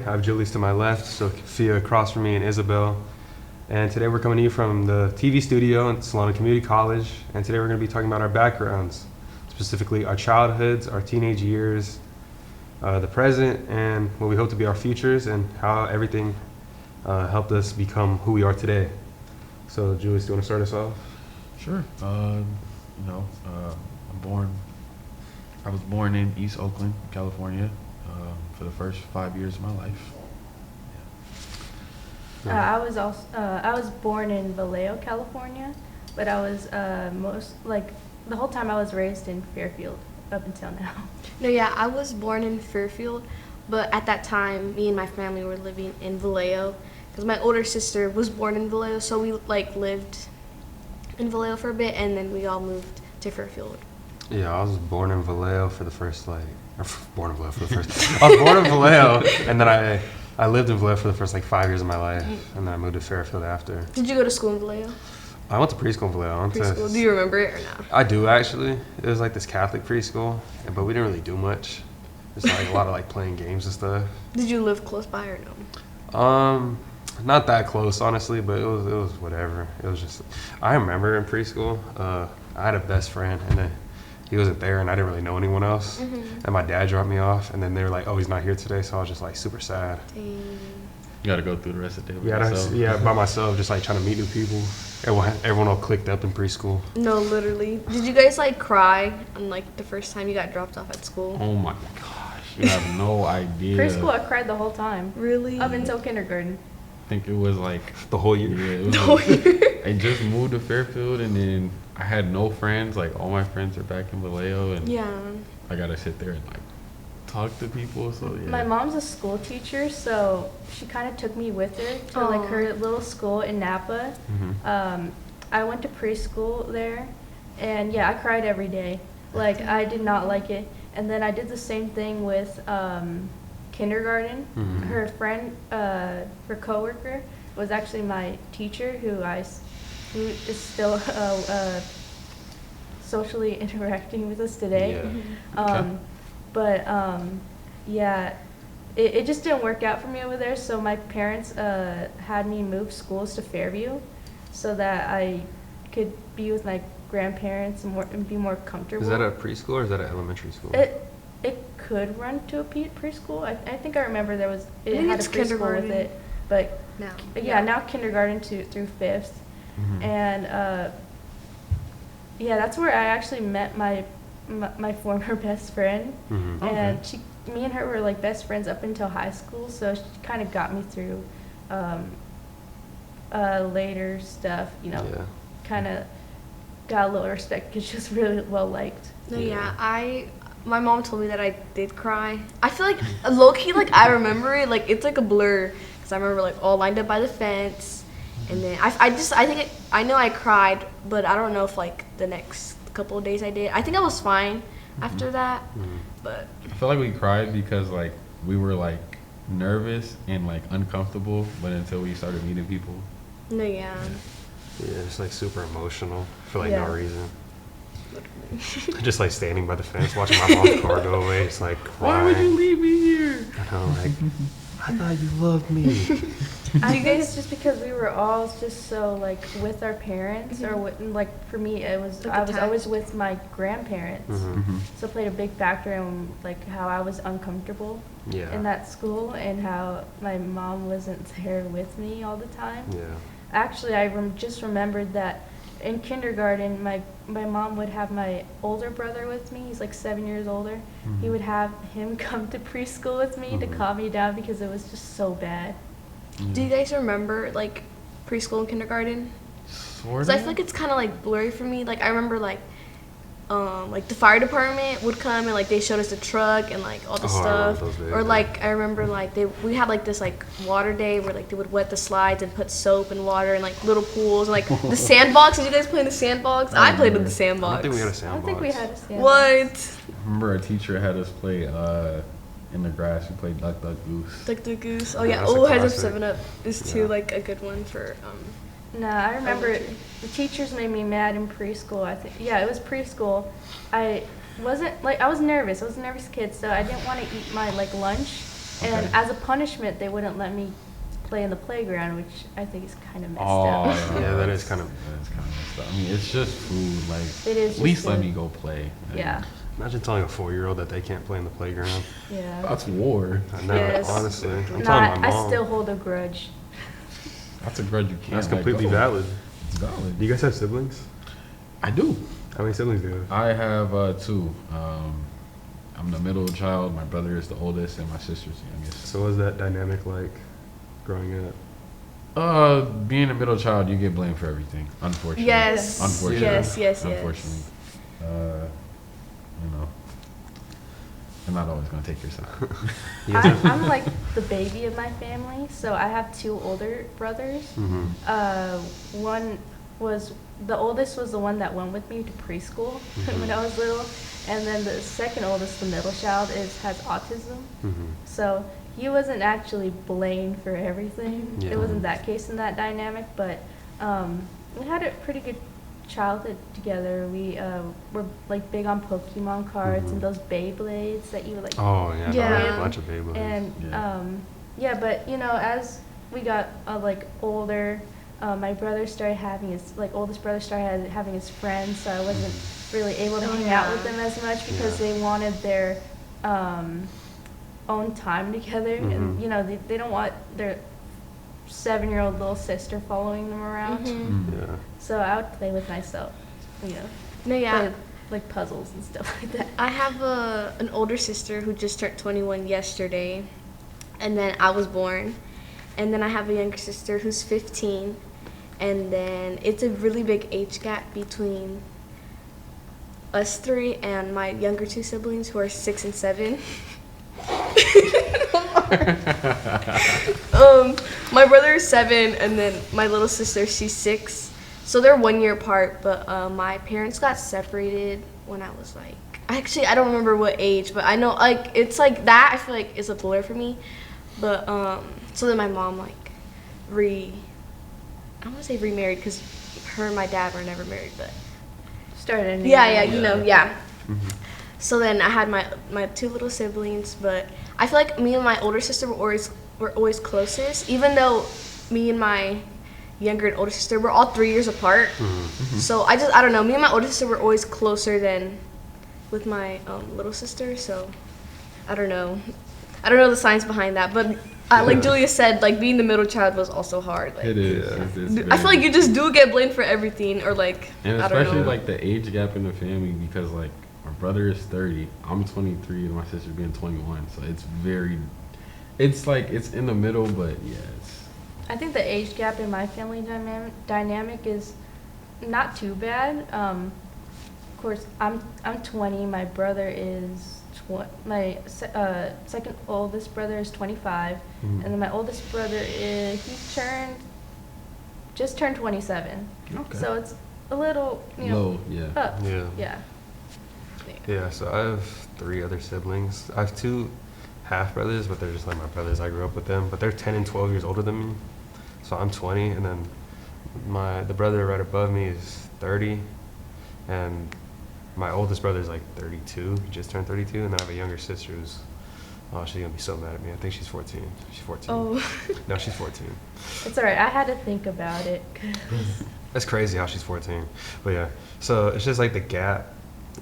I have Julius to my left, Sophia across from me, and Isabel. And today we're coming to you from the TV studio at Solano Community College. And today we're going to be talking about our backgrounds, specifically our childhoods, our teenage years, the present, and what we hope to be our futures, and how everything helped us become who we are today. So, Julius, do you want to start us off? Sure. I was born in East Oakland, California, for the first 5 years of my life. I was born in Vallejo, California, but I was the whole time I was raised in Fairfield up until now. No, yeah, I was born in Fairfield, but at that time, me and my family were living in Vallejo because my older sister was born in Vallejo, so we lived in Vallejo for a bit, and then we all moved to Fairfield. Yeah, I was born in Vallejo for the first I was born in Vallejo, and then I lived in Vallejo for the first 5 years of my life, and then I moved to Fairfield after. Did you go to school in Vallejo? I went to preschool in Vallejo. Preschool. Do you remember it or no? I do, actually. It was this Catholic preschool, but we didn't really do much. It's a lot of playing games and stuff. Did you live close by or no? Not that close, honestly, but it was whatever. It was just, I remember in preschool, I had a best friend, and then he wasn't there, and I didn't really know anyone else. Mm-hmm. And my dad dropped me off, and then they were like, "Oh, he's not here today," so I was just super sad. Dang. You got to go through the rest of the day by yourself. By myself, just trying to meet new people. Everyone all clicked up in preschool. No, literally. Did you guys cry on the first time you got dropped off at school? Oh my gosh, you have no idea. Preschool, I cried the whole time. Really? Up until kindergarten. I think it was the whole year. Yeah, it was the whole year. I just moved to Fairfield, and then I had no friends. All my friends are back in Vallejo, and yeah, I gotta sit there and talk to people. So yeah. My mom's a school teacher, so she kind of took me with her to her little school in Napa. Mm-hmm. I went to preschool there, and yeah, I cried every day. I did not like it. And then I did the same thing with kindergarten. Mm-hmm. Her friend, her coworker, was actually my teacher, who is still socially interacting with us today. Yeah. Yeah, it just didn't work out for me over there. So my parents had me move schools to Fairview, so that I could be with my grandparents and be more comfortable. Is that a preschool or is that an elementary school? It could run to a preschool. I think I remember it had a preschool kindergarten with it, but now now kindergarten through fifth. Mm-hmm. And that's where I actually met my former best friend. Mm-hmm. And me and her were best friends up until high school, so she kind of got me through later stuff. Kind of got a little respect because she was really well liked. No, yeah, my mom told me that I did cry. I feel low key I remember it it's a blur, because I remember all lined up by the fence, and then I know I cried, but I don't know if the next couple of days I did. I think I was fine after that. Mm-hmm. But I feel we cried because we were nervous and uncomfortable, but until we started meeting people. No, yeah. Yeah, it's super emotional for no reason. Just standing by the fence, watching my mom's car go away, just crying. Why would you leave me here? I know, I thought you loved me. I think it's just because we were all just so with our parents, mm-hmm. or for me it was I was always with my grandparents, mm-hmm. So it played a big factor in how I was uncomfortable in that school, and how my mom wasn't there with me all the time. Yeah. Actually, I just remembered that in kindergarten, my mom would have my older brother with me. He's 7 years older. Mm-hmm. He would have him come to preschool with me, mm-hmm. to calm me down, because it was just so bad. Mm-hmm. Do you guys remember preschool and kindergarten? Sort of. Because I feel it's kind of blurry for me. I remember the fire department would come, and they showed us the truck and all the stuff. Or I remember we had this water day where they would wet the slides and put soap and water in little pools, and the sandbox. Did you guys play in the sandbox? I played in the sandbox. I don't think we had a sandbox. I don't think we had a sandbox. What? I remember our teacher had us play in the grass. We played Duck Duck Goose. Duck Duck Goose. Oh yeah. Oh, Heads Up 7 Up is too a good one for. No, I remember the teachers made me mad in preschool. I think it was preschool. I wasn't I was nervous. I was a nervous kid, so I didn't want to eat my lunch And Okay. as a punishment, they wouldn't let me play in the playground, which I think is kind of messed Oh, up. Yeah, that is kind of. That's kind of messed up. I mean, it's just food. Like, It is at just least let food. me go play. Like, Yeah, Imagine telling a 4-year-old that they can't play in the playground. yeah. That's war. I know, Yes. honestly. I'm No, telling my I mom. still hold a grudge. That's a grudge you can't. That's let completely go. valid. It's valid. Do you guys have siblings? I do. How many siblings do you have? I have 2. I'm the middle child. My brother is the oldest, and my sister's the youngest. So what was that dynamic like growing up? Being a middle child, you get blamed for everything. Unfortunately. Yes. Unfortunately. Yes. Unfortunately. You know, I'm not always gonna take your side. You guys have- I'm like the baby of my family, so I have 2 older brothers. Mhm. One was the oldest was the one that went with me to preschool when I was little, and then the second oldest, the middle child, has autism. Mhm. So he wasn't actually blamed for everything. Yeah. It wasn't that case in that dynamic, but we had a pretty good childhood together. We were like big on Pokemon cards and those Beyblades that you would like. Oh yeah, Yeah. no, a bunch of Beyblades. And Yeah. yeah, but you know, as we got like older, my brother started having his oldest brother started having his friends, so I wasn't really able to Oh, hang out yeah. with them as much because Yeah. they wanted their own time together, Mhm. and you know they don't want their 7-year-old little sister following them around. Mm-hmm. Yeah. So I would play with myself, you know, No, yeah. play like puzzles and stuff like that. I have an older sister who just turned 21 yesterday, and then I was born. And then I have a younger sister who's 15, and then it's a really big age gap between us 3 and my younger 2 siblings who are 6 and 7. My brother is 7, and then my little sister, she's 6. So they're 1 year apart, but my parents got separated when I was like, actually, I don't remember what age, but I know like it's like that. I feel like is a blur for me. But so then my mom like I don't want to say remarried because her and my dad were never married, but Started a new yeah, one. you know, yeah. Mhm. So then I had my 2 little siblings, but I feel like me and my older sister were always closest, even though me and my younger and older sister were all 3 years apart. So I don't know. Me and my older sister were always closer than with my little sister. So I don't know. I don't know the science behind that, but like Julia said, like being the middle child was also hard. Like, It is. Yeah. It's I feel like you just do get blamed for everything, or like And I don't especially know. like the age gap in the family, because like my brother is 30, I'm 23, and my sister's being 21. So it's like it's in the middle, but yeah, it's I think the age gap in my family dynamic is not too bad. Of course, I'm 20. My brother is second oldest brother is 25, and then my oldest brother just turned 27. okay. So it's a little Low, yeah. up. Yeah. Yeah. Yeah, so I have 3 other siblings. I have 2 half brothers, but they're just like my brothers. I grew up with them, but they're 10 and 12 years older than me. So I'm 20, and then the brother right above me is 30, and my oldest brother is like 32. He just turned 32, and then I have a younger sister who's she's gonna be so mad at me. I think she's 14. She's 14. Oh, No, she's 14. it's alright. I had to think about it. 'Cause That's crazy how she's 14. But yeah, so it's just like the gap.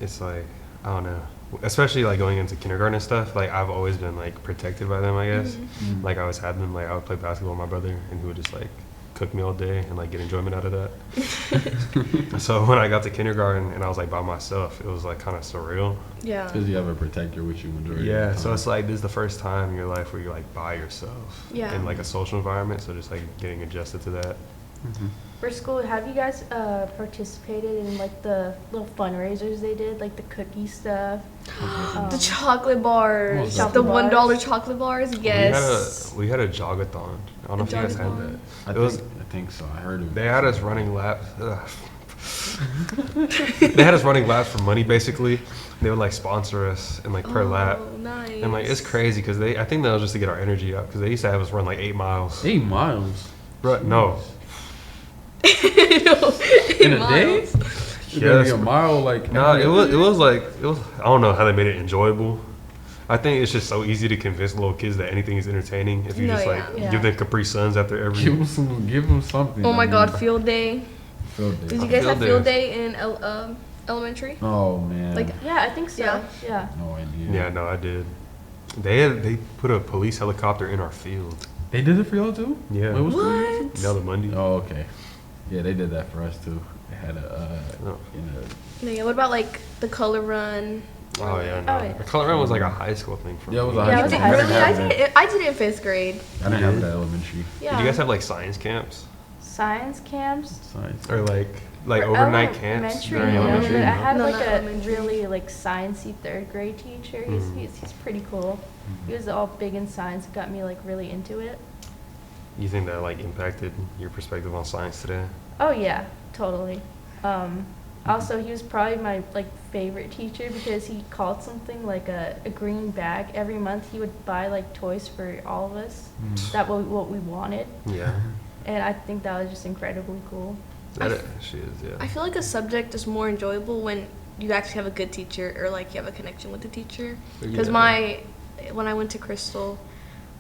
It's like, I don't know. Especially like going into kindergarten and stuff, like I've always been like protected by them, I guess. Like I always had them. Like I would play basketball with my brother, and he would just like cook me all day and like get enjoyment out of that. So when I got to kindergarten and I was like by myself, it was like kind of surreal. Yeah. Because you have a protector with you majority of Yeah, the so time. it's like this is the first time in your life where you're like by yourself Yeah. in like a social environment. So just like getting adjusted to that. For school, have you guys participated in like the little fundraisers they did, like the cookie stuff? The chocolate bars, Chocolate the bars. $1 chocolate bars. Yes. We had a jogathon. I don't know if you guys had jogathon. that. I think so. I heard of They had us running laps. They had us running laps for money, basically. They would like sponsor us and like per lap. Oh, nice. And like it's crazy because I think that was just to get our energy up because they used to have us run like 8 miles. 8 miles Bro, no. in a day. Miles. It's gonna be Yes. a mile like No, it was I don't know how they made it enjoyable. I think it's just so easy to convince little kids that anything is entertaining if you No, just yeah. Yeah. give them Capri Suns after every. Give them something. Oh my I mean, God, field day. Field day. Did you guys have Field field day in elementary? Oh man. Like, Yeah, I think so. Yeah. Yeah. no idea. Yeah, no, I did. They put a police helicopter in our field. They did it for y'all too? Yeah. Wait, what school you went What? to? Nelda Mundy. Oh, okay. Yeah, they did that for us too. They had a, Oh. you know, Yeah, what about like the color run? Oh yeah, no. Oh, yeah. The color run was like a high school thing for Yeah, it was me. a Yeah, high it was school. high I didn't school. have that. I did it in 5th grade. I didn't have that elementary Yeah. Did you guys have like science camps Science camps. science. or like For overnight camps elementary, during no, elementary? but I No? had No, like not a elementary. really like sciencey 3rd grade teacher. He's pretty cool. He was all big in science. Got me like really into it. You think that like impacted your perspective on science today? Oh yeah, totally. Also, he was probably my like favorite teacher because he called something like a green bag every month. He would buy like toys for all of us. That what we wanted, Yeah, and I think that was just incredibly cool. she is. Yeah. I feel like a subject is more enjoyable when you actually have a good teacher or like you have a connection with the teacher. Because Yeah. when I went to Crystal,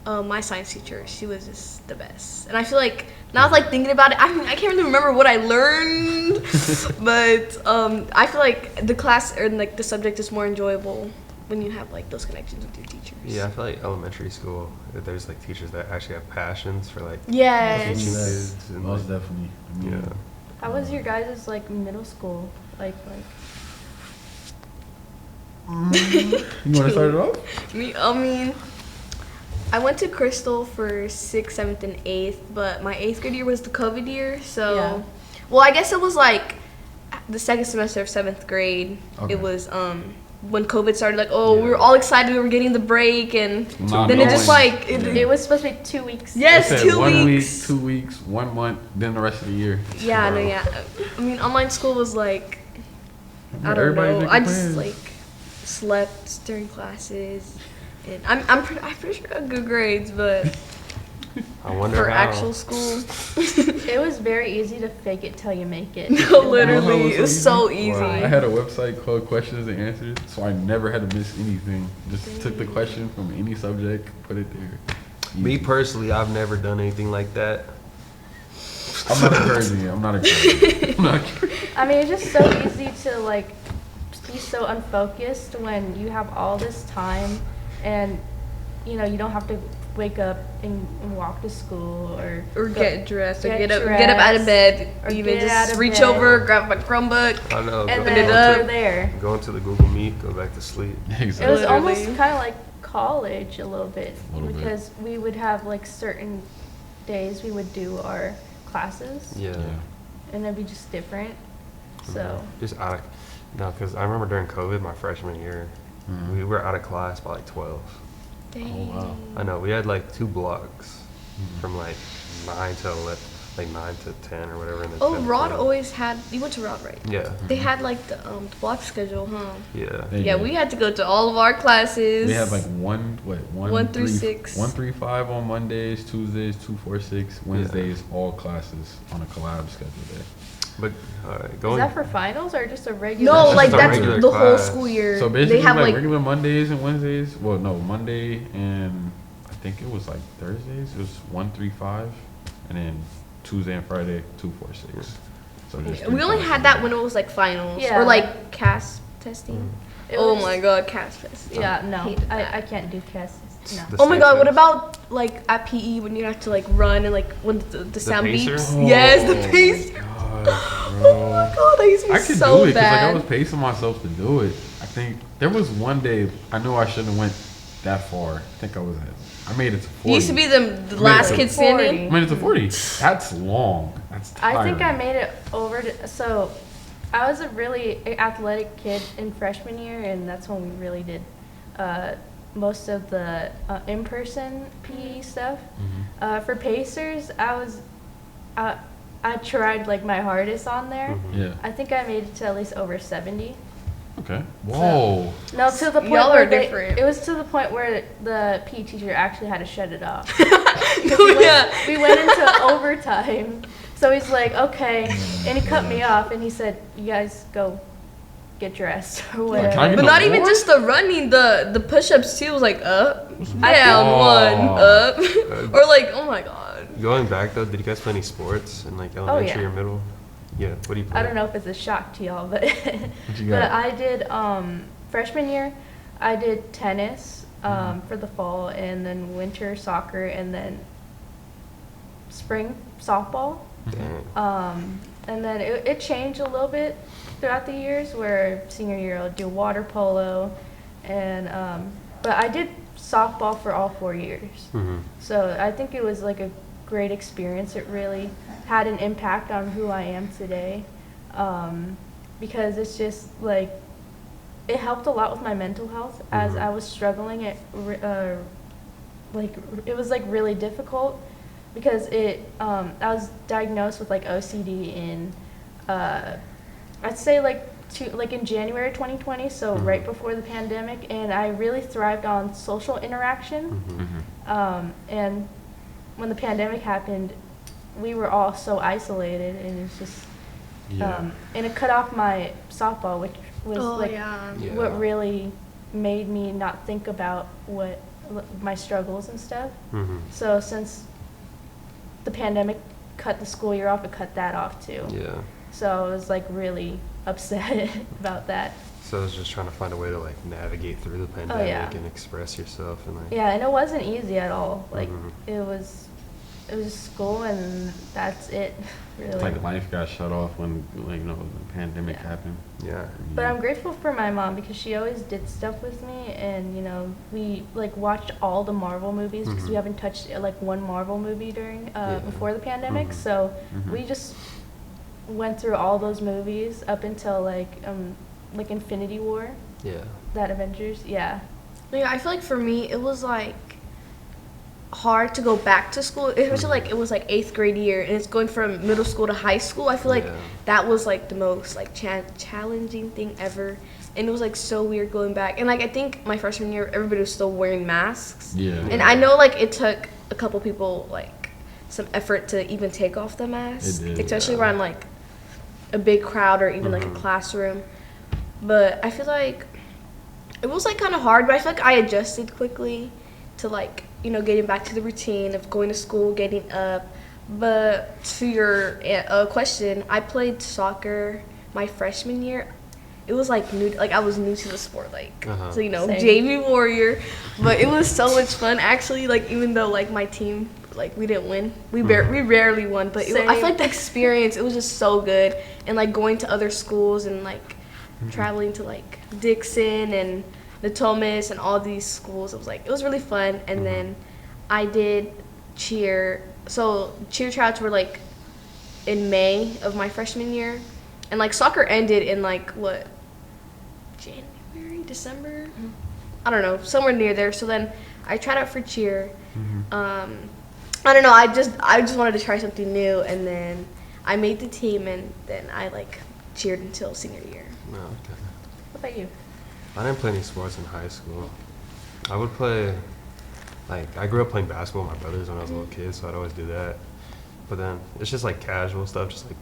my science teacher, she was just the best. And I feel like now, like thinking about it, I mean, I can't really remember what I learned, but I feel like the class or like the subject is more enjoyable when you have like those connections with your teachers. Yeah, I feel like elementary school, there's like teachers that actually have passions for like Yes. teaching kids. And, Most like, definitely. I mean, yeah. How was your guys' like middle school? Like You want to start it off? I mean, I went to Crystal for 6th, 7th, and 8th, but my 8th grade year was the COVID year, so Yeah. well, I guess it was like the second semester of 7th grade. Okay. It was when COVID started. Like, oh, we Yeah. were all excited, we were getting the break, and Not then it just knowing. like it was supposed to be 2 weeks. yes, They said 2 1 weeks. week, 2 weeks, 1 month, then the rest of the year. Yeah, no, Wow. yeah. I mean, online school was like I don't Everybody's know. making I just plans. like slept during classes, and I'm pretty sure I got good grades, but I wonder for how. actual school, It was very easy to fake it till you make it. no, literally, Wow. it was so easy. Wow. I had a website called Questions and Answers, so I never had to miss anything. Just took the question from any subject, put it there. Me Easy. personally, I've never done anything like that. I'm not encouraging it. I'm not encouraging it. I'm not encouraging I mean, it's just so easy to like be so unfocused when you have all this time, and you know you don't have to wake up and walk to school or Or go- get dressed, or get get up out of bed, or even get out just of reach bed. over, grab my Chromebook. I know. and go, then it go, up. we're there. to, go into the Google Meet, go back to sleep. it. It was Exactly. almost Literally. kind of like college a little bit A little bit. because we would have like certain days we would do our classes Yeah. and it'd be just different. So Just out of, no, because I remember during COVID, my freshman year, Mhm. we were out of class by like 12. Dang. wow. I know, we had like 2 blocks Mhm. from like 9 to 11, like 9 to 10 or whatever. And then Oh, 10 to Rod 12. always had. You went to Rod, right? Yeah. They had like the block schedule, huh? Yeah. They Yeah, did. we had to go to all of our classes. We had like one 1 through 6. 1, 3, 5 on Mondays, Tuesdays, 2, 4, 6, Wednesdays, all classes on a collab schedule day. But, alright, is going. that for finals or just a regular? No, That's like just a that's regular the whole class. school year. So basically, they have like like regular Mondays and Wednesdays. Well, no, Monday and I think it was like Thursdays. It was 1, 3, 5, and then Tuesday and Friday 2, 4, 6. So just we 3 only classes had a that day. when it was like finals Yeah. or like CAS testing. It Oh was- my god, CAS testing. Yeah, no, Hated that. I can't do casts. No. The Oh my state god, what test. about like at PE when you have to like run and like when the sound pacer? beeps? Yes, the Oh my pacer. gosh, Oh bro. my god, that used to be I could so do it because like bad. I was pacing myself to do it. I think there was one day I knew I shouldn't have went that far. I think I made it to 40. You used to be the Made last it kid to standing. I made it to 40. That's long. That's tiring. I think I made it over to, so I was a really athletic kid in freshman year, and that's when we really did most of the in-person PE stuff. For Pacers, I tried like my hardest on there. Mhm. Yeah. I think I made it to at least over 70. Okay. Whoa. No, to the point Y'all where are different. it was to the point where the PE teacher actually had to shut it off. Oh, yeah. We went into overtime. So he's like, okay. And he cut me off and he said, you guys go get dressed or Like, whatever. can I get But no not even more? just the running, the push-ups too was like up, I down, think- one, up, or like, oh my god. Going back though, did you guys play any sports in like elementary yeah. or middle? Yeah. What do you play? I don't know if it's a shock to y'all, but What you but got? I did freshman year. I did tennis for the fall, and then winter soccer, and then spring softball. Dang. And then it changed a little bit throughout the years. Where senior year I'll do water polo, and but I did softball for all 4 years. Mm-hmm. So I think it was like a great experience. It really had an impact on who I am today, because it's just like it helped a lot with my mental health as I was struggling. It was like really difficult because I was diagnosed with like OCD in I'd say like in January 2020, so right before the pandemic, and I really thrived on social interaction. And when the pandemic happened, we were all so isolated, and it's just and it cut off my softball, which was what really made me not think about what my struggles and stuff. So since the pandemic cut the school year off, it cut that off too. Yeah. So I was like really upset about that. So I was just trying to find a way to like navigate through the pandemic and express yourself and like. Yeah, and it wasn't easy at all. Like it was school and that's it, really. Like life got shut off when the pandemic happened. Yeah. But I'm grateful for my mom because she always did stuff with me, and we like watched all the Marvel movies because we haven't touched like one Marvel movie during before the pandemic. So we just went through all those movies up until like Infinity War. Yeah. That Avengers, yeah. Yeah, I feel like for me it was like hard to go back to school, especially like it was like 8th grade year and it's going from middle school to high school. I feel like that was like the most like challenging thing ever, and it was like so weird going back. And like I think my freshman year everybody was still wearing masks, and I know like it took a couple people like some effort to even take off the mask, especially around like a big crowd or even like a classroom. But I feel like it was like kind of hard, but I feel like I adjusted quickly to like getting back to the routine of going to school, getting up. But to your question, I played soccer my freshman year. It was like new, like I was new to the sport, like so Same. JV warrior. But it was so much fun actually. Like even though like my team, like we didn't win, we rarely won. But I feel like the experience, it was just so good, and like going to other schools and like traveling to like Dixon and the Thomas and all these schools. It was really fun. And then I did cheer. So cheer tryouts were like in May of my freshman year, and like soccer ended in like what, January, December? I don't know, somewhere near there. So then I tried out for cheer. I don't know, I just wanted to try something new, and then I made the team, and then I like cheered until senior year. No, okay. What about you? I didn't play any sports in high school. I would play, like, I grew up playing basketball with my brothers when I was a little kid, so I'd always do that. But then it's just like casual stuff, just like,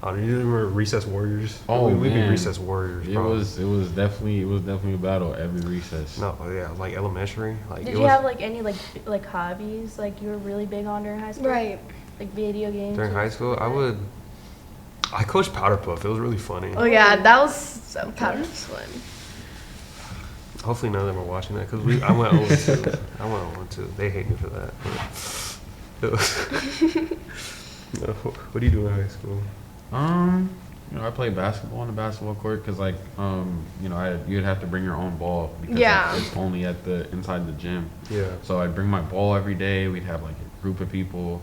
I don't know, you remember Recess Warriors? Oh, we'd be man. Recess Warriors. It probably. was definitely a battle every recess. No, yeah, like elementary. Like, Did you have like any like hobbies like you were really big on during high school? Right. Like video games? during or high school? I coached Powder Puff. It was really funny. Oh yeah, that was so fun. Hopefully none of them are watching that because I went 0-2. I went 0-2. They hate me for that. But it was no, what do you do in high school? I played basketball on the basketball court because like you'd have to bring your own ball because it's only at the inside the gym. Yeah. So I'd bring my ball every day. We'd have like a group of people.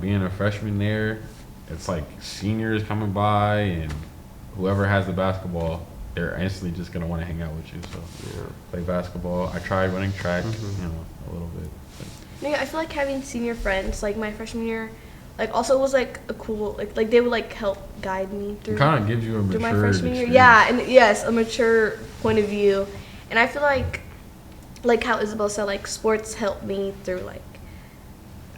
Being a freshman there, it's like seniors coming by, and whoever has the basketball, they're instantly just gonna want to hang out with you. So play basketball. I tried running track, a little bit. Yeah, I feel like having senior friends like my freshman year, like also was like a cool like they would like help guide me through. It kind of gives you a mature my freshman year. experience. Yeah, and yes, a mature point of view, and I feel like how Isabel said, like sports helped me through like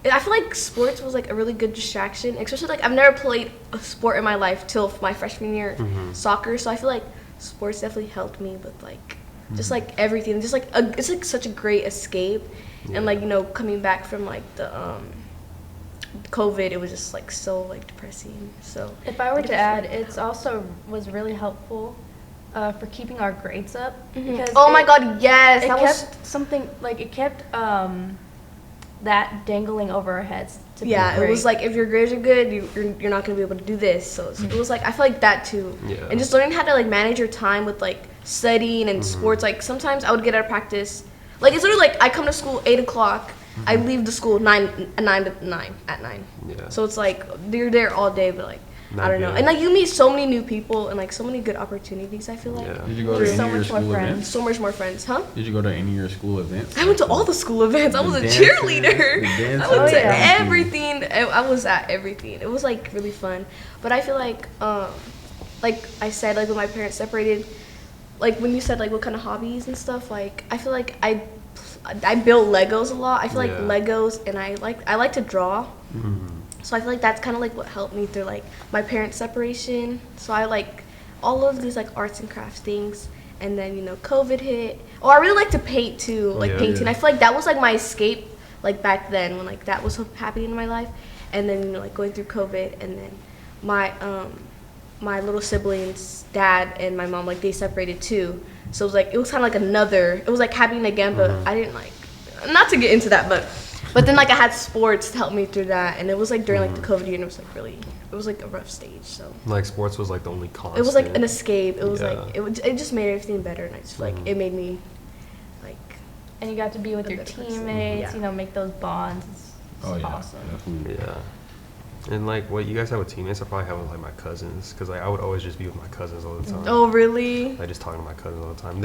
I feel like sports was like a really good distraction, especially like I've never played a sport in my life till my freshman year, soccer. So I feel like sports definitely helped me with like just like everything, just like it's like such a great escape, and like coming back from like the COVID, it was just like so like depressing. So if I were to add, it's also was really helpful for keeping our grades up. Because oh my God, yes, it kept something like it kept that dangling over our heads. To be it great. was like if your grades are good, you're not gonna be able to do this. So it was like I feel like that too, and just learning how to like manage your time with like studying and sports. Like sometimes I would get out of practice, like it's literally like I come to school 8 o'clock. I leave the school 9 at 9. Yeah. So it's like you're there all day, but like I don't know. And like you meet so many new people and like so many good opportunities, I feel like. Yeah. Did you go to There's any so of your much more school friends. events? So much more friends, huh? Did you go to any of your school events? I went to all the school events. I was a dances, cheerleader. the dances, I went to everything. everything. I was at everything. It was like really fun. But I feel like I said, like when my parents separated, like when you said like what kind of hobbies and stuff, like I feel like I built Legos a lot. I feel like Legos, and I like to draw. So I feel like that's kind of like what helped me through like my parents' separation. So I like all of these like arts and crafts things, and then COVID hit. Oh, I really like to paint too, like painting. I feel like that was like my escape, like back then when like that was happening in my life, and then like going through COVID, and then my little siblings' dad and my mom, like they separated too. So it was kind of like it was like happening again, but I didn't like, not to get into that, but then like I had sports to help me through that, and it was like during like the COVID year, and it was like a rough stage. So Like sports was like the only constant. it was like an escape. It was like it just made everything better, and I just feel like it made me like. And you got to be with A your better person. teammates, Yeah. make those bonds. It's awesome. Definitely. Yeah. And like what you guys have with teammates, I probably have with like my cousins, because like I would always just be with my cousins all the time. Oh really? Like just talking to my cousins all the time.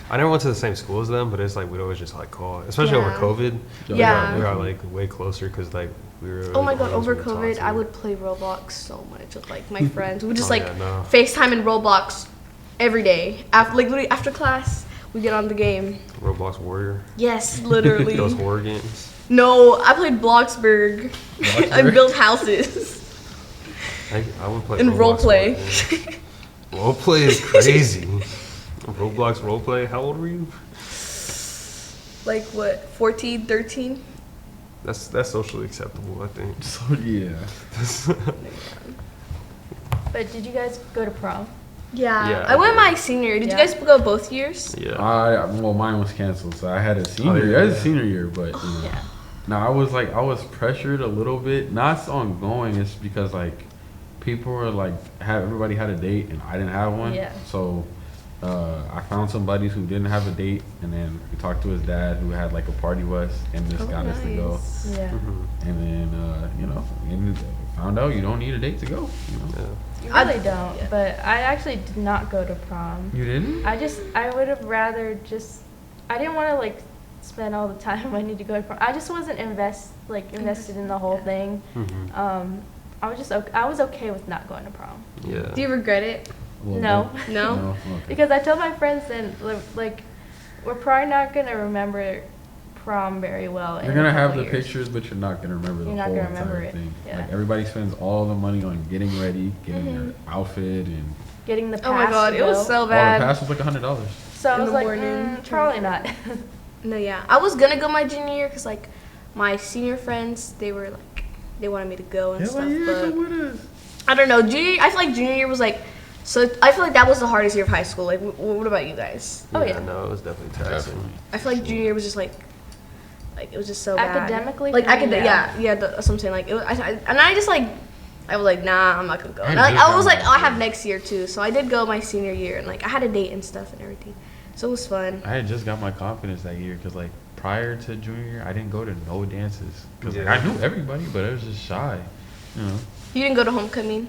I never went to the same school as them, but it's like we'd always just like call, especially over Yeah. COVID. Yeah. we got like way closer because like we were. Oh my the God! ones Over we would talk COVID, to. I would play Roblox so much with like my friends. We would just Oh, like yeah, no. FaceTime in Roblox every day. After like literally after class, we get on the game. Roblox Warrior. Yes, literally. Those horror games. No, I played Bloxburg. I built houses. I would play And Roblox roleplay. horror games. Roleplay is crazy. Roblox roleplay. How old were you? Like what, 14, 13? That's socially acceptable, I think. So yeah. But did you guys go to prom? Yeah. Yeah, I went I did. my senior. Did you Yeah. guys go both years? Yeah. Well, mine was canceled, so I had a senior. Oh, yeah. I had a senior year, but Yeah. no, I was pressured a little bit. Not on going. It's because like people were like everybody had a date and I didn't have one. Yeah. So I found somebody who didn't have a date, and then we talked to his dad who had like a party bus, and just got us to go. Nice. Yeah. And then and found out you don't need a date to go. Yeah. You I- really don't. yeah. But I actually did not go to prom. You didn't? I would have rather I didn't want to like spend all the time I need to go to prom. I just wasn't invested in the whole thing. Mhm. I was okay with not going to prom. Yeah. Do you regret it? A little No. bit? No? No? Okay. Because I told my friends then, like, we're probably not gonna remember prom very well. You're in gonna a have couple the years. pictures, but you're not gonna remember the You're not whole gonna entire remember it, thing. yeah. Like everybody spends all the money on getting ready, getting their outfit, and Getting the pass. Oh my God, to it was go. so all the bad. pass was like $100. So I in was the like, morning. probably not. No, yeah. I was gonna go my junior year because like my senior friends, they wanted me to go and stuff, but I don't know. I feel like junior year was like, so I feel like that was the hardest year of high school. Like, what about you guys? Oh, yeah. No, it was definitely taxing. Definitely. I feel like junior year was just like it was just so bad. Academically, like for me, yeah. That's what I'm saying. Like, I was like, nah, I'm not gonna go. I And I just was got like, my I have next year too. So I did go my senior year, and like I had a date and stuff and everything. So it was fun. I had just got my confidence that year because like prior to junior year, I didn't go to no dances because Yeah. I knew everybody, but I was just shy. You know, You didn't go to homecoming?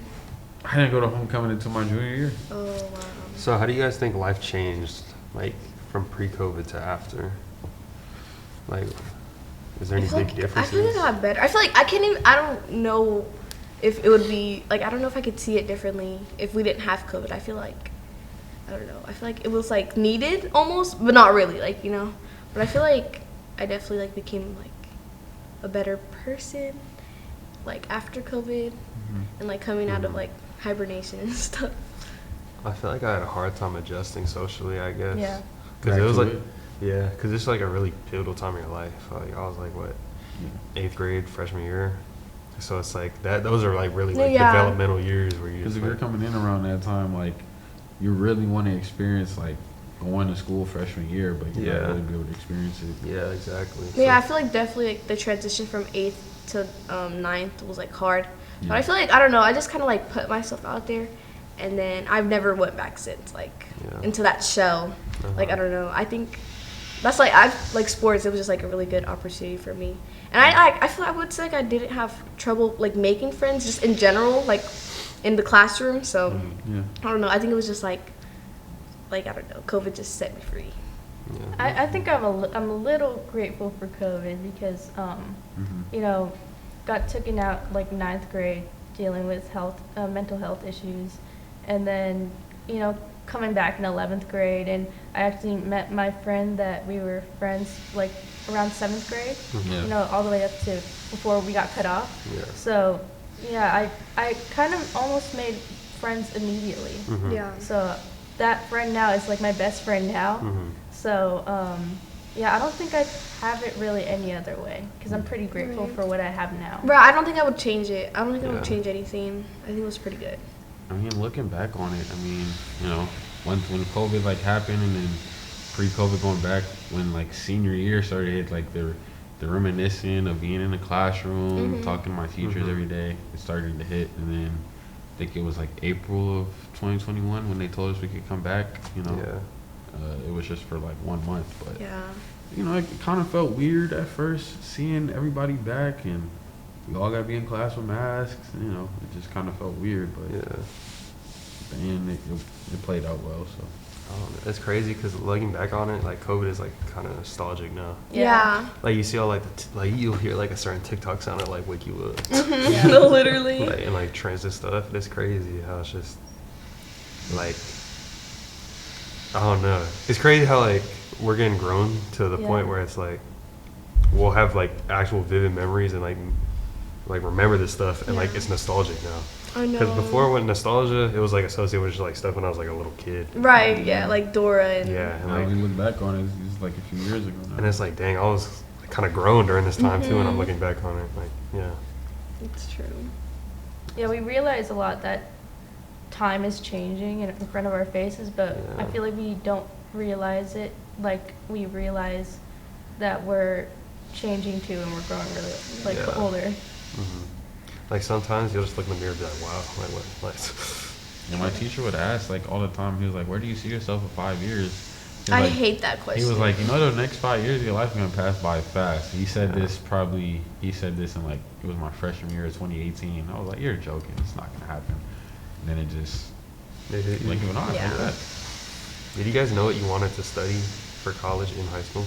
I didn't go to homecoming until my junior year. Oh wow. So how do you guys think life changed, like from pre-COVID to after? Like, is there any big I differences? feel like it got better. I feel like I don't know if it would be, like, I don't know if I could see it differently if we didn't have COVID. I feel like, I don't know. I feel like it was, like, needed almost, but not really, like, But I feel like I definitely, like, became, like, a better person, like after COVID, and like coming out of like hibernation and stuff. I feel like I had a hard time adjusting socially, I guess. Yeah. Because Back it was to like, it? yeah, because it's like a really pivotal time in your life. Like I was like, what, 8th grade, freshman year. So it's like that. Those are like really like Yeah. developmental years where you Because just if you're like, coming in around that time, like, you really want to experience, like, going to school freshman year, but you Yeah. not really be able to experience it. yeah, exactly. Yeah, I So- feel like definitely like the transition from 8th to 9th was like hard. Yeah. But I feel like, I don't know, I just kind of like put myself out there, and then I've never went back since, like Yeah. into that shell. Like, I Uh-huh. don't know, I think that's like, like sports, it was just like a really good opportunity for me. And I feel, I would say like I didn't have trouble like making friends just in general, like in the classroom. So Yeah. I don't know, I think it was just like I don't know, COVID just set me free. yeah. I think I'm a little grateful for COVID because, you know, got taken out like 9th grade dealing with mental health issues. And then, you know, coming back in 11th grade, and I actually met my friend that we were friends like around 7th grade, Yeah. you know, all the way up to before we got cut off. Yeah. So, yeah, I kind of almost made friends immediately. Mhm. Yeah. So that friend now is like my best friend now. Mhm. So, yeah, I don't think I have it really any other way because I'm pretty grateful Right. for what I have now. Bro, I don't think I would change it. I don't think I Yeah. would change anything. I think it was pretty good. I mean, looking back on it, I mean, you know, when COVID like happened, and then pre-COVID going back, when like senior year started to hit, like the reminiscing of being in the classroom, talking to my teachers every day, it started to hit. And then I think it was like April of 2021 when they told us we could come back. You know, Yeah. it was just for like 1 month, but Yeah. you know, it kind of felt weird at first seeing everybody back, and we all got to be in class with masks. You know, it just kind of felt weird, but Yeah. and it played out well. So It's crazy because looking back on it, like COVID is like kind of nostalgic now. Yeah. Like you see all like like you'll hear like a certain TikTok sound that like wake you up, Literally. like, and like trends and stuff. It's crazy how it's just like I don't know. It's crazy how like we're getting grown to the Yeah. point where it's like we'll have like actual vivid memories and like remember this stuff and like Yeah. it's nostalgic now. I know. Because before when nostalgia, it was like associated with just like stuff when I was like a little kid. Right, yeah, like Dora and Yeah, and now like we look back on it, it's like a few years ago now. and it's like dang, I was kind of grown during this time too, and I'm looking back on it like yeah. it's true. Yeah, we realize a lot that time is changing in front of our faces, but I Yeah. feel like we don't realize it like we realize that we're changing too and we're growing really like Yeah. older. Like sometimes you'll just look in the mirror and be like, wow, like what, like. And my teacher would ask like all the time. He was like, "Where do you see yourself in 5 years?" He was I like- hate that question. He was like, "You know, the next 5 years of your life are gonna pass by fast." He said this He said this in like it was my freshman year of 2018. I was like, "You're joking. It's not gonna happen." And then it just blink of an eye. Yeah. Like that. Did you guys know what you wanted to study for college in high school?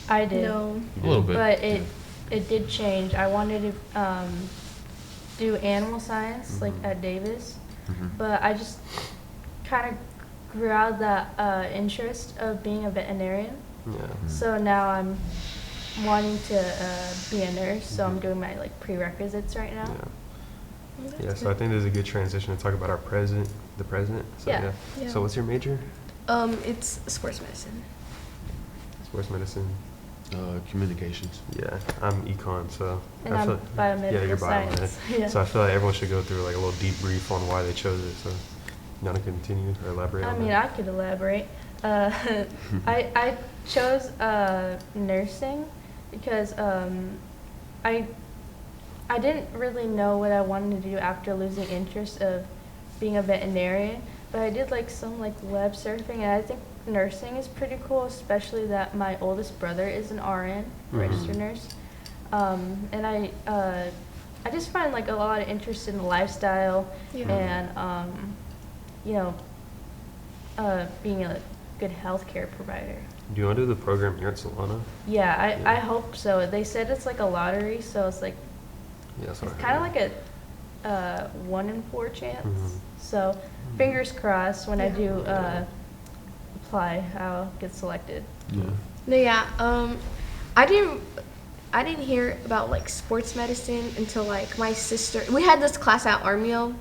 I did. No. A little bit. But it did change. I wanted to do animal science like at Davis, but I just kind of grew out of that interest of being a veterinarian. Yeah. So now I'm wanting to be a nurse. So I'm doing my like prerequisites right now. Yeah. Yeah. So I think this is a good transition to talk about the present. So, Yeah. Yeah. So what's your major? It's sports medicine. Sports medicine. Communications. Yeah. I'm econ, so. And I I'm feel- biomedical Yeah, you're science. biomed. Yeah. So I feel like everyone should go through like a little deep brief on why they chose it. So, you want to continue or elaborate? I on mean, that? I could elaborate. I chose nursing because I didn't really know what I wanted to do after losing interest of being a veterinarian, but I did like some like web surfing, and I think nursing is pretty cool, especially that my oldest brother is an RN, registered nurse, and I just find like a lot of interest in the lifestyle Yeah. and you know being a good healthcare provider. Do you want to do the program here at Solano? Yeah, Yeah. I hope so. They said it's like a lottery, so it's like Yeah, that's what it's I kind of heard. like a 1 in 4 chance. Mhm. So fingers crossed when I Yeah. do apply, I'll get selected. Yeah. No, yeah. I didn't hear about like sports medicine until like my sister. We had this class at Armio,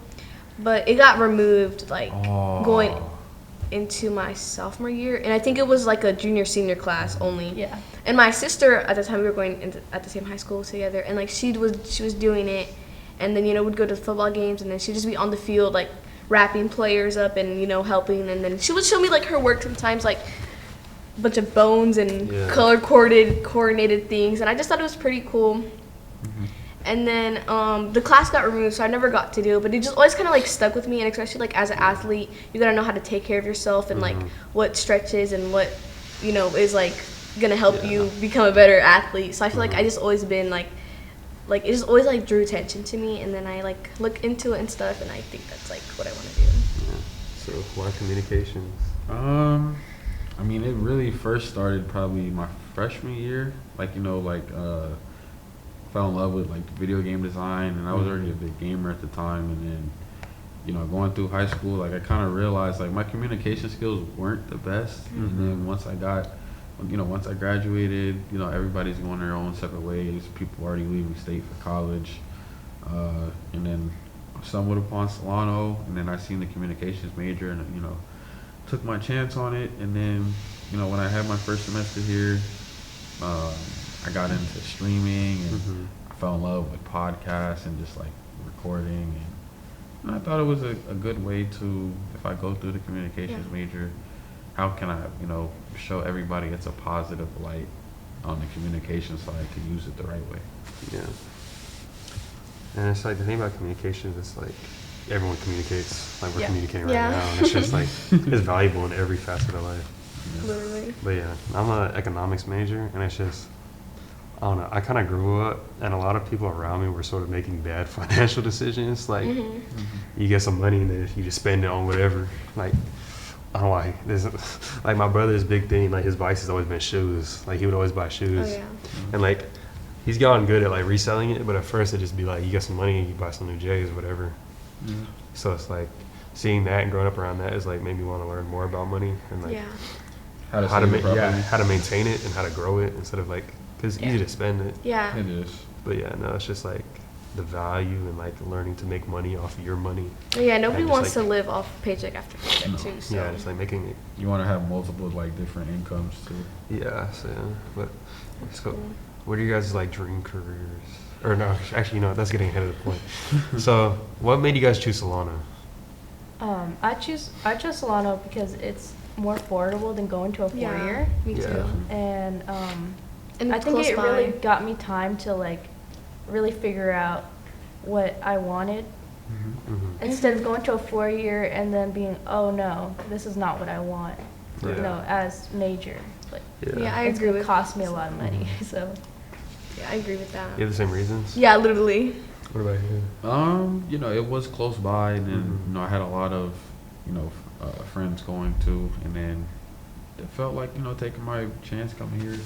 but it got removed like going into my sophomore year, and I think it was like a junior senior class only. Yeah. And my sister at the time, we were going at the same high school together, and like she was doing it, and then we'd go to football games, and then she'd just be on the field like wrapping players up and helping, and then she would show me like her work sometimes, like a bunch of bones and color coordinated things, and I just thought it was pretty cool. Mm-hmm. And then the class got removed, so I never got to do it, but it just always kind of like stuck with me, and especially like as an athlete, you gotta know how to take care of yourself and like what stretches and what is like gonna help you become a better athlete. So I feel like I just always been like it just always like drew attention to me, and then I like look into it and stuff, and I think that's like what I want to do. Yeah. So why communications? I mean, it really first started probably my freshman year. Like fell in love with like video game design, and I was already a big gamer at the time. And then going through high school, like I kind of realized like my communication skills weren't the best. And then once I graduated, everybody's going their own separate ways. People already leaving state for college, and then I stumbled upon Solano, and then I seen the communications major, and took my chance on it. And then when I had my first semester here, I got into streaming, and I fell in love with podcasts and just like recording, and I thought it was a good way to, if I go through the communications major, how can I show everybody it's a positive light on the communication side to use it the right way. Yeah. And it's like the thing about communications, it's like everyone communicates, like we're communicating right now, and it's just like it's valuable in every facet of life. Literally. But yeah, I'm an economics major, and it's just, I don't know, I kind of grew up, and a lot of people around me were sort of making bad financial decisions. Like, you get some money, and then you just spend it on whatever. Like, I don't know why. Like, my brother's big thing, like, his vice has always been shoes. Like, he would always buy shoes. Oh, yeah. And, like, he's gotten good at, like, reselling it, but at first it'd just be like, you get some money, and you buy some new J's or whatever. So it's like, seeing that and growing up around that is, like, made me want to learn more about money and, like, how to maintain it and how to grow it instead of, like, because it's easy to spend it. Yeah. It is. But yeah, no, it's just like the value and like learning to make money off of your money. Yeah, nobody wants to live off paycheck after paycheck too. So. Yeah, just like making it. You want to have multiple like different incomes too. Yeah, so but so what are you guys like dream careers? Or no, actually, that's getting ahead of the point. So what made you guys choose Solano? I chose Solano because it's more affordable than going to a 4-year. Me too. And and I think it by. really got me time to like really figure out what I wanted instead of going to a 4-year and then being, oh no, this is not what I want. As major. Like, I it's agree gonna with. cost me a lot of money. So. Yeah, I agree with that. You have the same reasons? Yeah, literally. What about you? It was close by, and then I had a lot of friends going to, and then it felt like taking my chance coming here was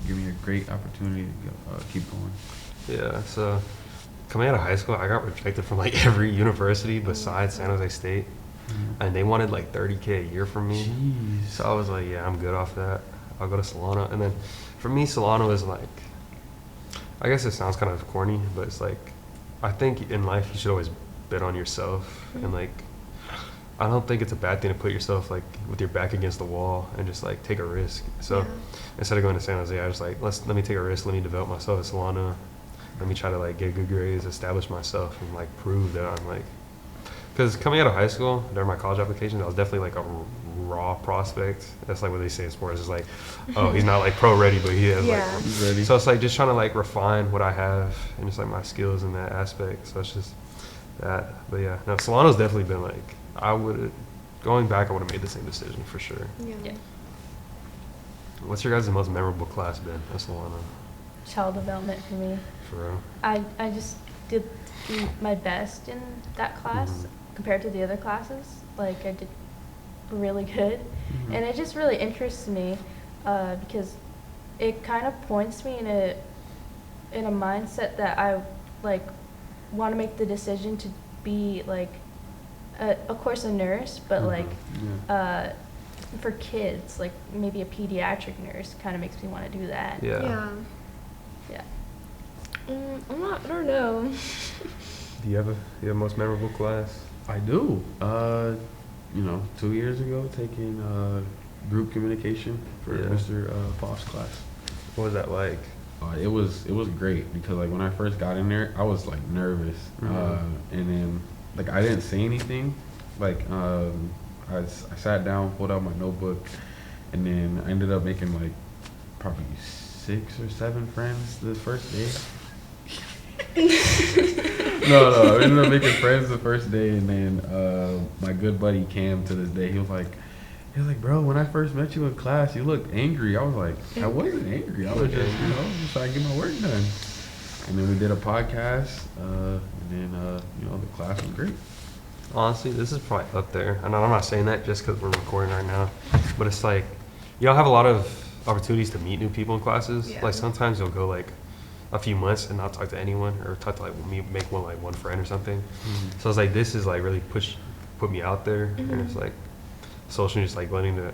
giving me a great opportunity to keep going. Yeah, so coming out of high school, I got rejected from like every university besides San Jose State, and they wanted like $30K a year from me. Jeez. So I was like, yeah, I'm good off that. I'll go to Solano. And then for me, Solano is like, I guess it sounds kind of corny, but it's like, I think in life you should always bet on yourself, and like, I don't think it's a bad thing to put yourself like with your back against the wall and just like take a risk. So instead of going to San Jose, I was like, let me take a risk. Let me develop myself at Solano. Let me try to like get good grades, establish myself, and like prove that I'm like, because coming out of high school during my college application, I was definitely like a raw prospect. That's like what they say in sports. It's like, oh, he's not like pro ready, but he has like, he's ready. So it's like just trying to like refine what I have and just like my skills in that aspect. So it's just that. But yeah, no, Solano's definitely been like, going back, I would have made the same decision for sure. Yeah. What's your guys' most memorable class been at Solano? Child development for me. For real? I just did my best in that class compared to the other classes. Like, I did really good. And it just really interests me because it kind of points me in a mindset that I like want to make the decision to be like of course a nurse, but like for kids, like maybe a pediatric nurse kind of makes me want to do that. Yeah. Yeah. I don't know. Do you have a most memorable class? I do. 2 years ago, taking group communication for Yeah. Mr. Foss class. What was that like? It was great because like when I first got in there, I was like nervous, and then like I didn't say anything. Like I sat down, pulled out my notebook, and then I ended up making like probably 6 or 7 friends the first day. No, I ended up making friends the first day, and then my good buddy Cam to this day, he was like, bro, when I first met you in class, you looked angry. I was like, I wasn't angry. I was just trying to get my work done. And then we did a podcast, and then the class was great. Honestly, this is probably up there. And I'm not saying that just because we're recording right now, but it's like you don't have a lot of opportunities to meet new people in classes. Yeah. Like sometimes you'll go like a few months and not talk to anyone, or talk to like me, make one friend or something. So it's like this is like really put me out there, and it's like social, just like learning to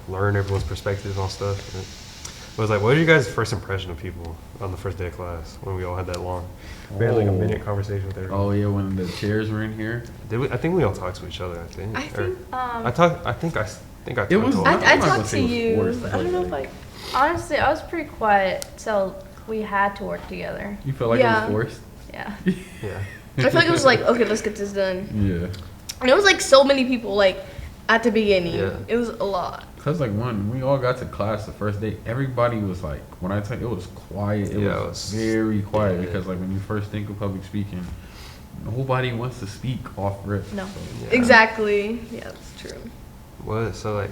learn everyone's perspectives on stuff. And it was like, what was your guys' first impression of people on the first day of class when we all had that long, we had like a minute conversation with everyone? Oh yeah, when the chairs were in here. Did we? I think we all talked to each other. I think. I think, I talked. I think I talked. It was- to a I lot. I'm not gonna talked to say it was you. forced, But I don't know if but, Honestly, I was pretty quiet till we had to work together. You felt like Yeah. it was forced? Yeah. Yeah. I feel like it was like, okay, let's get this done. Yeah. And it was like so many people like at the beginning. Yeah. It was a lot. Cause like when we all got to class the first day, everybody was like, when I tell you, it was quiet. It Yeah, was it was- very quiet yeah. because like when you first think of public speaking, nobody wants to speak off rip. No. So, Yeah. Exactly. Yeah, that's true. What? So like,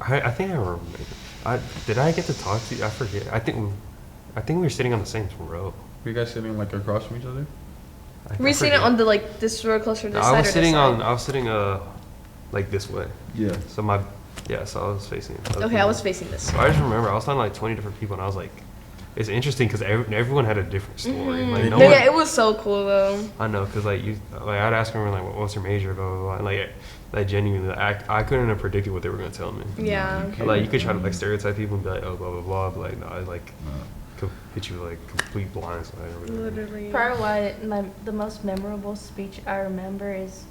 I think I remember. Did I get to talk to you? I forget. I think we were sitting on the same row. were you guys sitting like across from each other? Were you sitting on the like this row closer to this I side was or sitting this side? I was sitting like this way. Yeah. So so I was facing. Okay, I was facing this. So I just remember I was talking to like 20 different people, and I was like, it's interesting because everyone had a different story. Like no No, one. yeah, it was so cool though. I know, cause like I'd ask them like, what's your major, blah blah blah, and like genuinely, I couldn't have predicted what they were gonna tell me. Yeah. Like you could try to like stereotype people and be like, oh blah blah blah, but like no, I like hit you with like complete blindside or whatever. Literally. Probably why the most memorable speech I remember is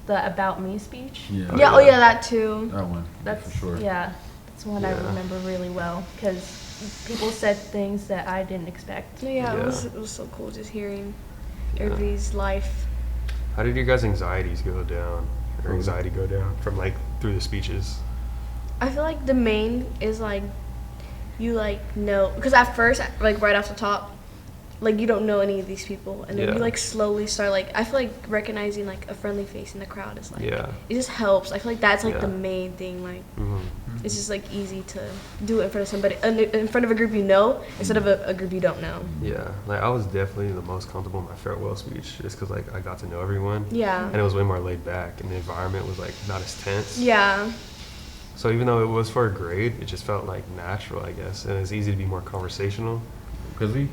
the About Me speech. Yeah. Yeah, oh yeah, that too. That one. That's for sure. Yeah, that's one I Yeah. remember really well because people said things that I didn't expect. No, yeah, Yeah. it was so cool just hearing everybody's life. How did your guys' anxieties go down, or anxiety go down from like through the speeches? I feel like the main is like you like know because at first like right off the top like you don't know any of these people and then Yeah. you like slowly start like I feel like recognizing like a friendly face in the crowd is like Yeah. it just helps. I feel like that's like Yeah. the main thing like Mm-hmm. it's just like easy to do it in front of somebody in front of a group you know instead of a group you don't know. Yeah, like I was definitely the most comfortable in my farewell speech, just because like I got to know everyone. Yeah. And it was way more laid back, and the environment was like not as tense. Yeah. So even though it was for a grade, it just felt like natural, I guess, and it's easy to be more conversational. Cause we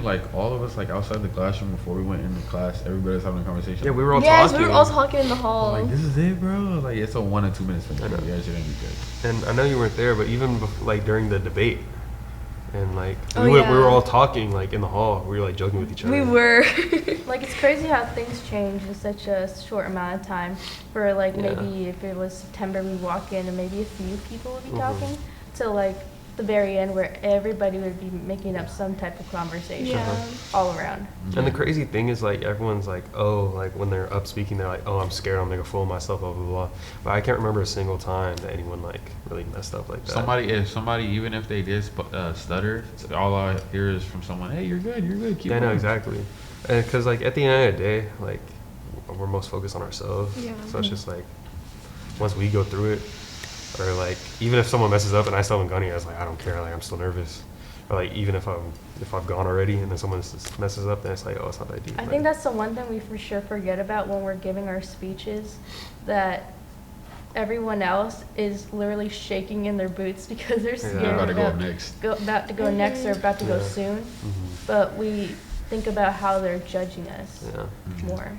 like all of us like outside the classroom before we went into class, everybody was having a conversation. Yeah, we were all Yes, talking. we were all talking in the hall. Like this is it, bro. Like it's a 1 or 2 minutes for I know. you guys are gonna be good. And I know you weren't there, but even like during the debate, and like Oh, we yeah. were all talking like in the hall. We were like joking with each other. We were. Like it's crazy how things change in such a short amount of time. For like Yeah. maybe if it was September, we walk in and maybe a few people would be Mhm. talking, to like the very end where everybody would be making up some type of conversation Yeah. all around. And the crazy thing is, like, everyone's like, oh, like, when they're up speaking, they're like, oh, I'm scared, I'm gonna go fool myself, blah, blah, blah. But I can't remember a single time that anyone, like, really messed up like that. Somebody, even if they did stutter, all I hear is from someone, hey, you're good, keep Yeah, I know, going. exactly. And because, like, at the end of the day, like, we're most focused on ourselves. Yeah. So it's just, like, once we go through it, or, like, even if someone messes up and I still haven't gone yet, I was like, I don't care, like, I'm still nervous. Or, like, even if I've gone already and then someone messes up, then it's like, oh, it's not that deep. I Like, think that's the one thing we for sure forget about when we're giving our speeches, that everyone else is literally shaking in their boots because they're scared They're about to go up about, next. about to go next or about to go Yeah. soon. Mhm. But we think about how they're judging us Yeah. more.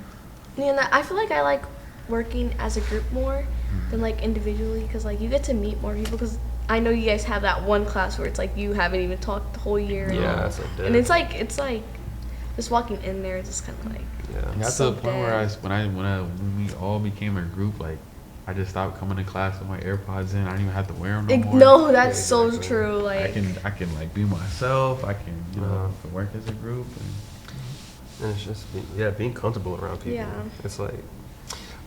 Yeah, and I feel like I like working as a group more than like individually because like you get to meet more people because I know you guys have that one class where it's like you haven't even talked the whole year. Yeah, that's like dead. And it's like just walking in there is just kind of like. Yeah. Got to So the point where when we all became a group, like I just stopped coming to class with my AirPods in. I don't even have to wear them no more. No, that's Yeah, so exactly. true. Like I can like be myself. I can work as a group. And it's just being comfortable around people. Yeah. It's like,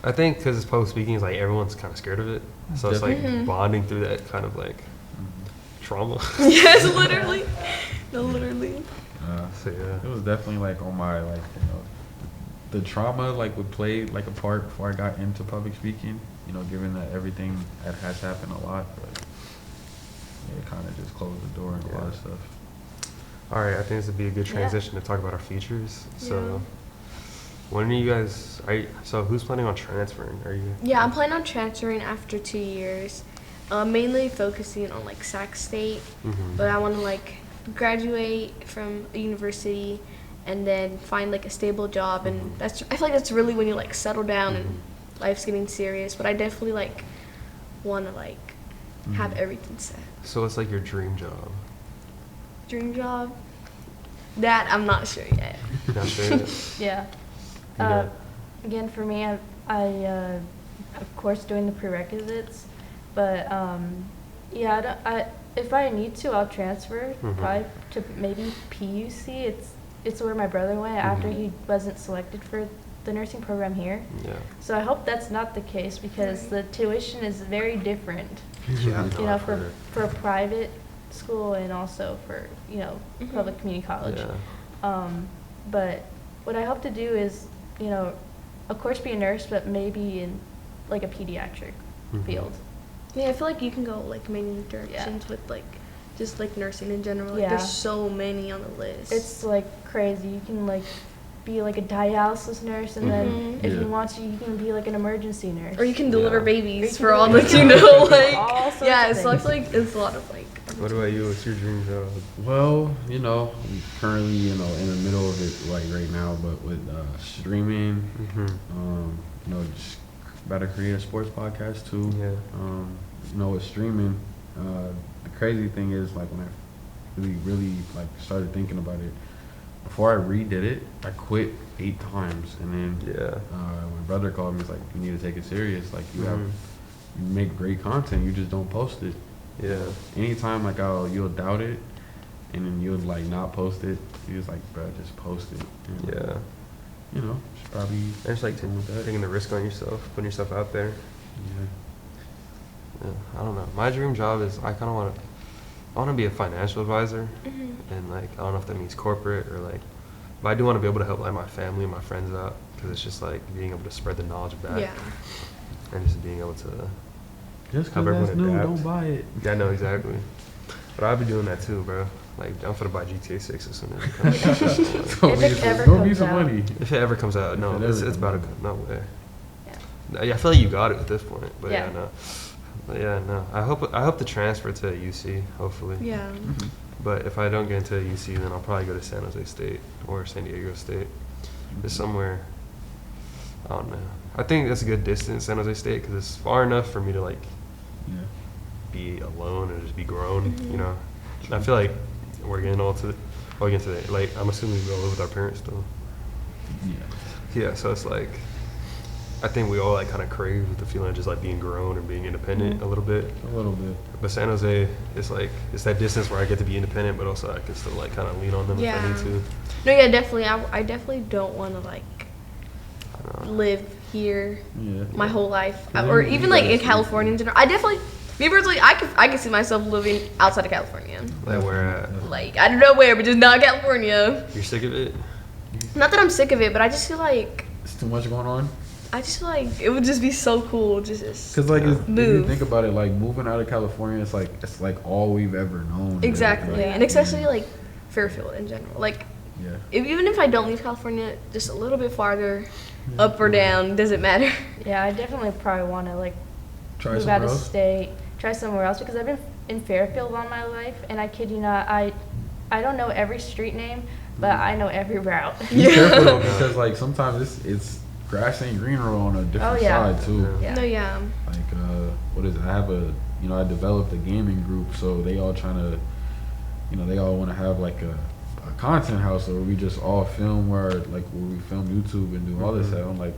I think because it's public speaking, it's like everyone's kind of scared of it. So it's like bonding through that kind of like trauma. yes, literally. No, literally. So yeah. It was definitely like on my the trauma like would play like a part before I got into public speaking. Given that everything that has happened a lot, but it kind of just closed the door on a lot of stuff. All right, I think this would be a good transition to talk about our futures. So, when are you guys? So who's planning on transferring? Are you? Yeah, I'm planning on transferring after 2 years, mainly focusing on like Sac State, but I want to like graduate from a university and then find like a stable job, and I feel like that's really when you like settle down and life's getting serious. But I definitely like want to like have everything set. So it's like your dream job. Dream job? That I'm not sure yet. Not sure yet? Yeah. Yeah. Again, for me, I of course doing the prerequisites, but if I need to, I'll transfer probably to maybe PUC. It's where my brother went after he wasn't selected for the nursing program here. Yeah. So I hope that's not the case because the tuition is very different. Yeah. You know, for a private school and also for public community college. Yeah. But what I hope to do is of course be a nurse, but maybe in like a pediatric field. Yeah, I feel like you can go like many directions with like just like nursing in general. Like, there's so many on the list. It's like crazy. You can like be like a dialysis nurse, and then if you want to, you can be like an emergency nurse. Or you can deliver babies Or for you all can that deliver you know. babies, Like all sorts yeah, of so I things. feel like it's a lot of like. What about you? What's your dream job? Well, I'm currently in the middle of it like right now, but with streaming, just about to create a sports podcast too. Yeah. With streaming, the crazy thing is like when I really like started thinking about it, before I redid it, I quit 8 times, and then my brother called me. He's like, "You need to take it serious. Like you make great content, you just don't post it." Yeah. Anytime like you'll doubt it, and then you'll like not post it. He was like, "Bro, just post it." And, should probably. And it's like taking the risk on yourself, putting yourself out there. Yeah. I don't know. My dream job is I want to be a financial advisor, and like I don't know if that means corporate or like, but I do want to be able to help like my family and my friends out because it's just like being able to spread the knowledge back, and just being able to. Just because that's new, don't buy it. Yeah, no, exactly. But I'll be doing that too, bro. Like, I'm finna buy GTA 6 as soon as it comes out. If it ever Go be comes some out. money. If it ever comes out, no, it's about to come. No way. Yeah. Yeah, I feel like you got it at this point, but Yeah. no. But yeah, no. I hope to transfer to UC, hopefully. Yeah. But if I don't get into UC, then I'll probably go to San Jose State or San Diego State. Just somewhere. I don't know. I think that's a good distance, San Jose State, because it's far enough for me to like be alone and just be grown. I feel like we're getting like I'm assuming we all live with our parents still. Yeah, so it's like I think we all like kind of crave the feeling of just like being grown and being independent a little bit. But San Jose, it's that distance where I get to be independent, but also I can still like kind of lean on them if I need to. No, yeah, definitely. I definitely don't want to like live here my whole life, or even like in California in general. I definitely, me personally, I could see myself living outside of California. Like where at? Like I don't know where, but just not California. You're sick of it? Not that I'm sick of it, but I just feel like It's too much going on. I just feel like it would just be so cool, just Cause like if you move. think about it, like moving out of California, it's like all we've ever known. Exactly, Like, and especially like Fairfield in general. Like even if I don't leave California, just a little bit farther, up or down, doesn't matter. Yeah, I definitely probably want to like Try move out somewhere of else? state, try somewhere else because I've been in Fairfield all my life, and I kid you not, I don't know every street name, but I know every route. Be careful though, because like sometimes it's grass ain't greener on a different side too. Yeah. No, yeah. Like what is it? I developed a gaming group, so they all trying to, they all want to have like a content house where we just all film where we film YouTube and do all this stuff. I'm like,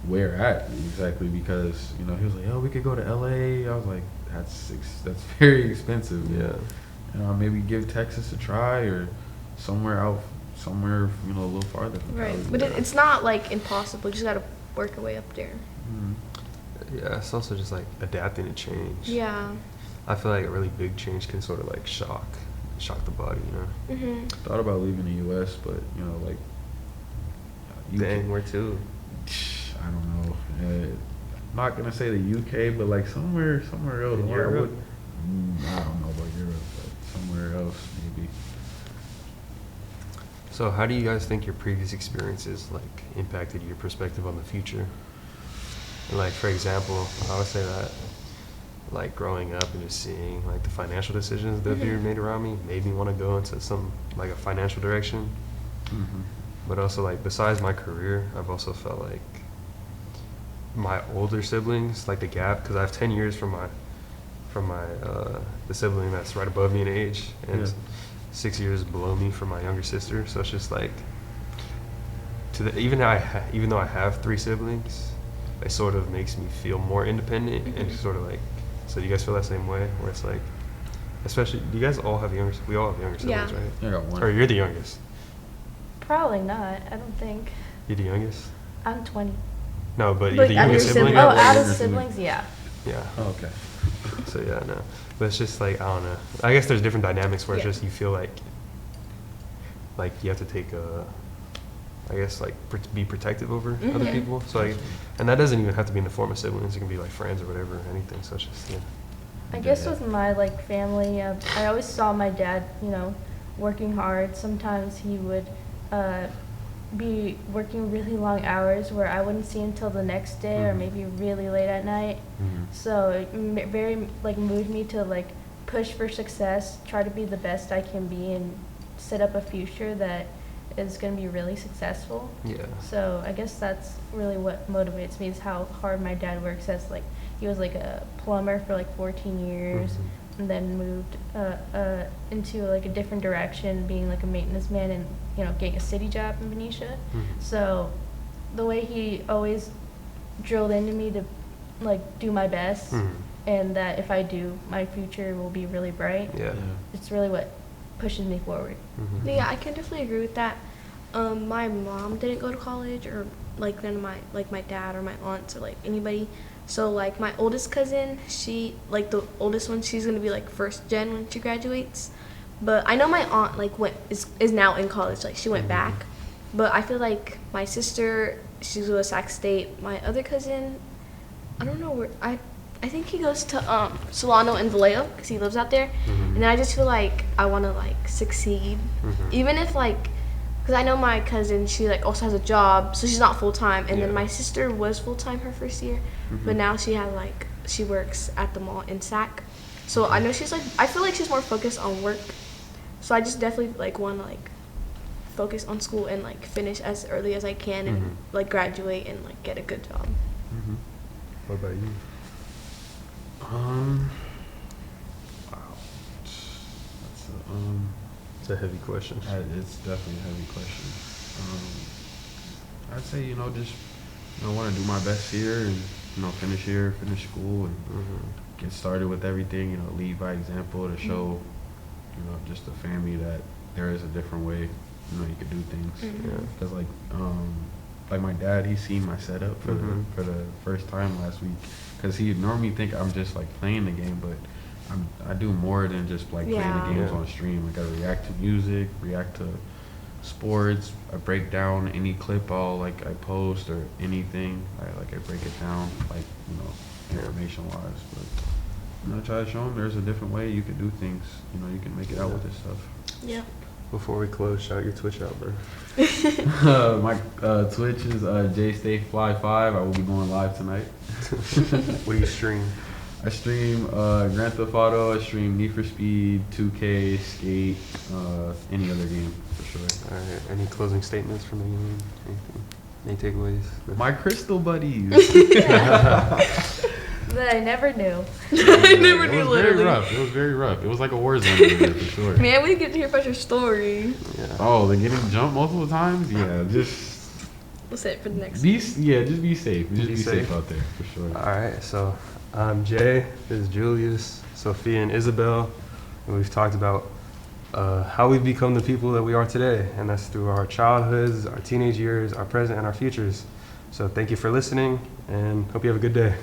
where at exactly? Because he was like, oh, we could go to LA. I was like, that's very expensive. Yeah. Maybe give Texas a try or somewhere a little farther from Right, Cali. but it's not like impossible. You just gotta work your way up there. Yeah, it's also just like adapting to change. Yeah. I feel like a really big change can sort of like shock the body, Thought about leaving the U.S., but Dang, where to? I don't know. I'm not gonna say the UK, but like somewhere else. In Europe? I don't know about Europe, but somewhere else maybe. So how do you guys think your previous experiences like impacted your perspective on the future? And like, for example, I would say that like growing up and just seeing like the financial decisions that were made around me made me want to go into some like a financial direction. But also like besides my career, I've also felt like my older siblings, like the gap, because I have 10 years from my the sibling that's right above me in age, and 6 years below me for my younger sister. So it's just like even though I have 3 siblings, it sort of makes me feel more independent and sort of like. So do you guys feel that same way, where it's like, especially, do you guys all have younger? We all have younger siblings, right? I got one. Or you're the youngest? Probably not. I don't think. You're the youngest? I'm 20. No, but you're the youngest sibling? Oh, Or out of younger siblings, yeah. Yeah. Oh, okay. So yeah, no. But it's just like, I don't know. I guess there's different dynamics where it's Yeah. just you feel like you have to take be protective over other people. So like, and that doesn't even have to be in the form of siblings. It can be like friends or whatever, anything. So it's just, I guess with my like family, I always saw my dad, working hard. Sometimes he would be working really long hours where I wouldn't see him until the next day or maybe really late at night. So it very like moved me to like push for success, try to be the best I can be, and set up a future that is going to be really successful. Yeah. So I guess that's really what motivates me, is how hard my dad works. As like, he was like a plumber for like 14 years and then moved into like a different direction, being like a maintenance man and getting a city job in Benicia. So the way he always drilled into me to like do my best, and that if I do, my future will be really bright. Yeah. It's really what pushes me forward. Yeah, I can definitely agree with that. My mom didn't go to college, or like none of my dad or my aunts or like anybody. So like my oldest cousin, she like the oldest one, she's gonna be like first gen when she graduates. But I know my aunt like is now in college, like she went back. But I feel like my sister, she's with Sac State. My other cousin, I don't know where I think he goes to Solano and Vallejo because he lives out there. And then I just feel like I want to like succeed, even if like, because I know my cousin, she like also has a job, so she's not full time. And then my sister was full time her first year, but now she works at the mall in Sac. So I know she's like, I feel like she's more focused on work. So I just definitely like want to like focus on school and like finish as early as I can and like graduate and like get a good job. What about you? Wow. It's a heavy question. It's definitely a heavy question. I'd say, just, want to do my best here and, finish school and get started with everything, lead by example to show, just the family that there is a different way, you could do things. Because like my dad, he's seen my setup for the first time last week. Because he normally think I'm just like playing the game, but I do more than just like playing the games on stream. Like I react to music, react to sports. I break down any clip I post or anything. I break it down information wise. But I try to show them there's a different way you can do things. You can make it out with this stuff. Yeah. Before we close, shout your Twitch out, bro. My Twitch is JStayFly5. I will be going live tonight. What do you stream? I stream Grand Theft Auto. I stream Need for Speed, 2K, Skate, any other game for sure. All right. Any closing statements from anyone? Anything? Any takeaways? My crystal buddies. that I never knew. I never It knew, was literally. very rough. It was very rough. It was like a war zone over there for sure. Man, we didn't get to hear about your story. Yeah. Oh, they're getting jumped multiple times? Yeah, just What's it for the next? just be safe. Just be safe out there for sure. All right, so I'm Jay, this is Julius, Sophia, and Isabel, and we've talked about how we've become the people that we are today, and that's through our childhoods, our teenage years, our present, and our futures. So thank you for listening, and hope you have a good day.